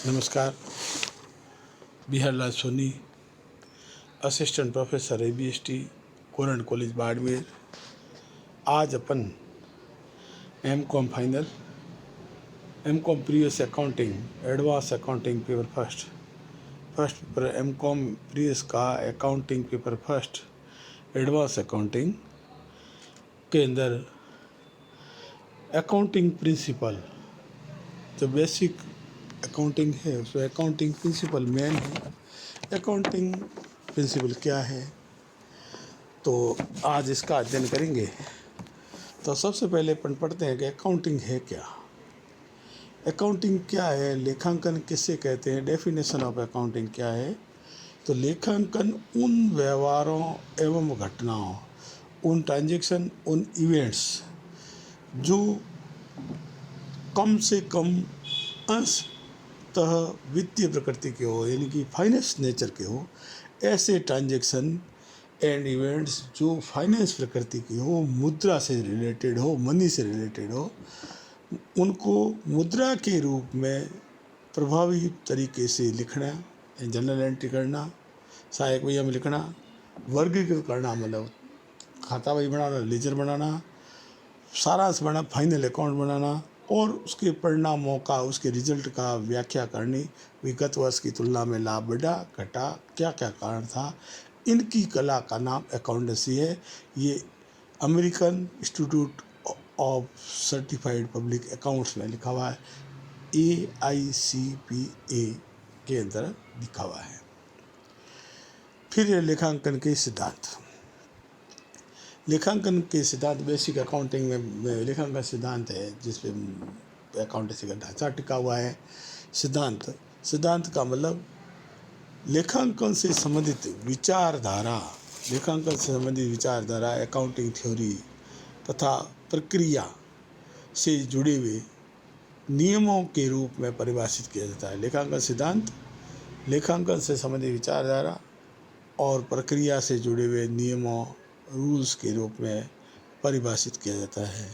नमस्कार। Biharlal Soni, assistant professor ABST, Korant college Barmer. आज अपन M.Com final, M.Com previous accounting, advance accounting paper first paper M.Com previous का accounting paper first advance accounting के अंदर accounting principle, जो basic accounting है उसमें अकाउंटिंग प्रिंसिपल मेन है। अकाउंटिंग प्रिंसिपल क्या है, तो आज इसका अध्ययन करेंगे। तो सबसे पहले अपन पढ़ते हैं कि अकाउंटिंग है क्या। अकाउंटिंग क्या है, लेखांकन किसे कहते हैं, डेफिनेशन ऑफ अकाउंटिंग क्या है। तो लेखांकन उन व्यवहारों एवं घटनाओं, उन ट्रांजैक्शन, उन इवेंट्स जो कम से कम अंशतः वित्तीय प्रकृति के हो, यानी कि फाइनेंस नेचर के हो, ऐसे ट्रांजैक्शन एंड इवेंट्स जो फाइनेंस प्रकृति की हो, मुद्रा से रिलेटेड हो, मनी से रिलेटेड हो, उनको मुद्रा के रूप में प्रभावी तरीके से लिखना, जनरल एंट्री करना, सहायक वही में लिखना, वर्गीकृत करना, मतलब खाता वही बनाना, लेजर बनाना, सारांश बनाना, फाइनल अकाउंट बनाना, और उसके परिणामों का, उसके रिजल्ट का व्याख्या करनी, विगत वर्ष की तुलना में लाभ बढ़ा घटा, क्या क्या कारण था। इनकी कला का नाम अकाउंटेंसी है। ये American institute of certified public accounts में लिखा हुआ है, AICPA के अंदर लिखा हुआ है। फिर लेखांकन के सिद्धांत। लेखांकन के सिद्धांत बेसिक अकाउंटिंग में लेखांकन सिद्धांत है जिसपे अकाउंटेंसी का ढांचा टिका हुआ है। सिद्धांत का मतलब लेखांकन से संबंधित विचारधारा, अकाउंटिंग थ्योरी तथा प्रक्रिया से जुड़े हुए नियमों के रूप में परिभाषित किया जाता है। लेखांकन सिद्धांत लेखांकन से संबंधित विचारधारा और प्रक्रिया से जुड़े हुए नियमों, रूल्स के रूप में परिभाषित किया जाता है।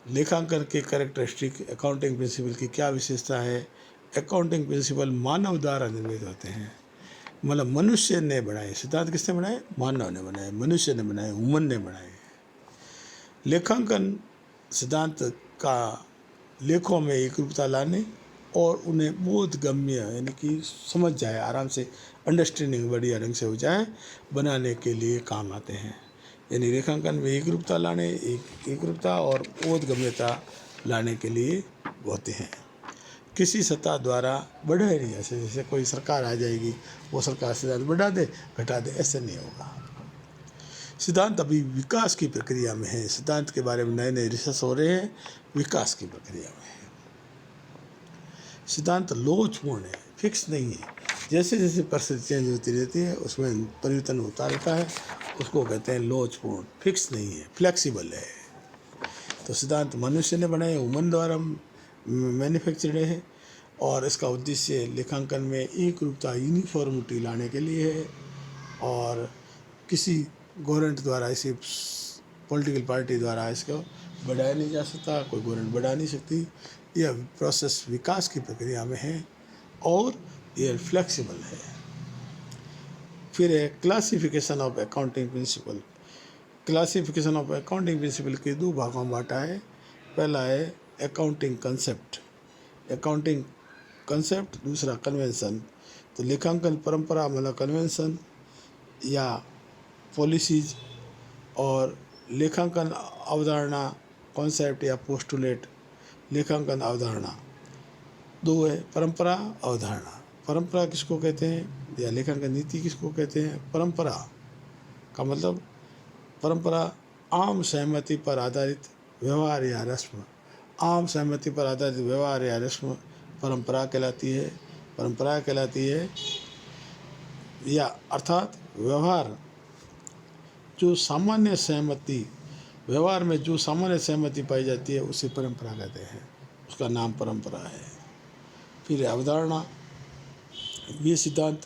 लेखांकन के कैरेक्टरिस्टिक, अकाउंटिंग प्रिंसिपल की क्या विशेषता है। अकाउंटिंग प्रिंसिपल मानव द्वारा निर्मित होते हैं, मतलब मनुष्य ने बनाए। सिद्धांत किसने बनाए? मानव ने बनाए, मनुष्य ने बनाए, ह्यूमन ने बनाए। लेखांकन सिद्धांत का लेखों में एक रूपता लाने और उन्हें बोधगम्य, यानी कि समझ जाए, आराम से अंडरस्टैंडिंग बढ़िया ढंग से हो जाए, बनाने के लिए काम आते हैं। यानी रेखांकन में एक रूपता लाने, एक रूपता और बोधगम्यता लाने के लिए होते हैं। किसी सत्ता द्वारा बढ़ाए नहीं, जैसे कोई सरकार आ जाएगी, वो सरकार सिद्धांत बढ़ा दे घटा दे, ऐसे नहीं होगा। सिद्धांत अभी विकास की प्रक्रिया में है। सिद्धांत के बारे में नए नए रिसर्च हो रहे हैं, विकास की प्रक्रिया में है। सिद्धांत लोचपूर्ण है, फिक्स नहीं है। जैसे जैसे परिस्थिति चेंज होती रहती है उसमें परिवर्तन होता रहता है, उसको कहते हैं लोचपूर्ण, फिक्स नहीं है, फ्लेक्सिबल है। तो सिद्धांत मनुष्य ने बनाए, ह्यूमन द्वारा मैन्युफैक्चर्ड है, और इसका उद्देश्य लेखांकन में एक रूपता, यूनिफॉर्मिटी लाने के लिए है। और किसी गवर्नमेंट द्वारा, इसी पॉलिटिकल पार्टी द्वारा इसको बढ़ाया नहीं जा सकता, कोई गवर्नमेंट बढ़ा नहीं सकती। यह प्रोसेस विकास की प्रक्रिया में है और यह फ्लेक्सिबल है। फिर है classification of accounting principle. Classification of accounting principle के दो भागों में बांटा है। पहला है अकाउंटिंग कंसेप्ट, दूसरा कन्वेंशन। तो लेखांकन परंपरा मतलब कन्वेंशन या पॉलिसीज, और लेखांकन अवधारणा, कॉन्सेप्ट या पोस्टुलेट। लेखांकन अवधारणा दो है, परंपरा, अवधारणा। परंपरा किसको कहते हैं, या लेखांकन नीति किसको कहते हैं। परंपरा का मतलब, परंपरा आम सहमति पर आधारित व्यवहार या रस्म, आम सहमति पर आधारित व्यवहार या रस्म परंपरा कहलाती है। या अर्थात व्यवहार में जो सामान्य सहमति पाई जाती है उसे परंपरा कहते हैं, उसका नाम परंपरा है। फिर अवधारणा, ये सिद्धांत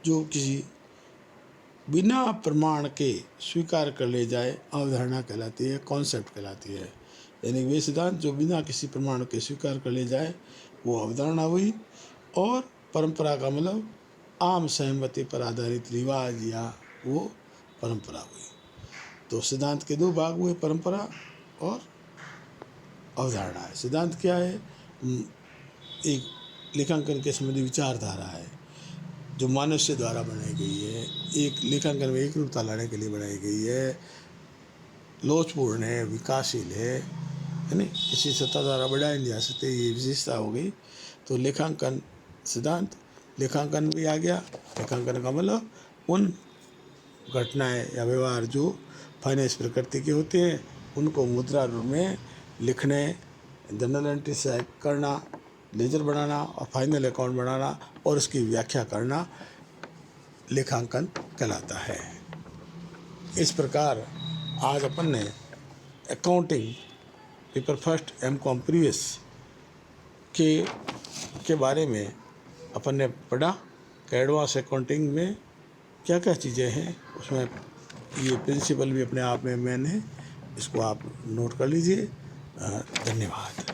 जो किसी बिना प्रमाण के स्वीकार कर ले जाए, अवधारणा कहलाती है, कॉन्सेप्ट कहलाती है। यानी वे सिद्धांत जो बिना किसी प्रमाण के स्वीकार कर ले जाए, वो अवधारणा हुई, और परंपरा का मतलब आम सहमति पर आधारित रिवाज या वो परंपरा हुई। तो सिद्धांत के दो भाग हुए, परंपरा और अवधारणा है। सिद्धांत क्या है? एक लेखांकन के संबंधी विचारधारा है जो मनुष्य द्वारा बनाई गई है, एक लेखांकन में एक रूपता लाने के लिए बनाई गई है, लोचपूर्ण है, विकासशील है नहीं, किसी सत्ता द्वारा बढ़ाई नहीं जा सकते, ये विशेषता हो गई। तो लेखांकन सिद्धांत, लेखांकन भी आ गया। लेखांकन का मतलब उन घटनाएं या व्यवहार जो फाइनेंस प्रकृति के होते हैं उनको मुद्रा रूप में लिखने, जनरल एंट्री से करना, लेजर बनाना और फाइनल अकाउंट बनाना और उसकी व्याख्या करना लेखांकन कहलाता है। इस प्रकार आज अपन ने accounting paper first M.Com previous के बारे में अपन ने पढ़ा कि एडवांस अकाउंटिंग में क्या क्या चीज़ें हैं। उसमें ये प्रिंसिपल भी अपने आप में मेन है, इसको आप नोट कर लीजिए। धन्यवाद।